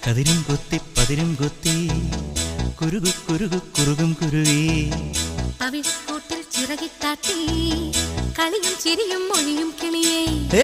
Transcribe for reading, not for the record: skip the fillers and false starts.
കതിരും കൊത്തി പതിരും കൊത്തി കുരുകു കുരുകു കുറുകും കുരുവി അവിൽക്കൂട്ടിൽ ചിറകിട്ടാട്ടി കളിയും ചിരിയും മൊഴിയും കിളിയേ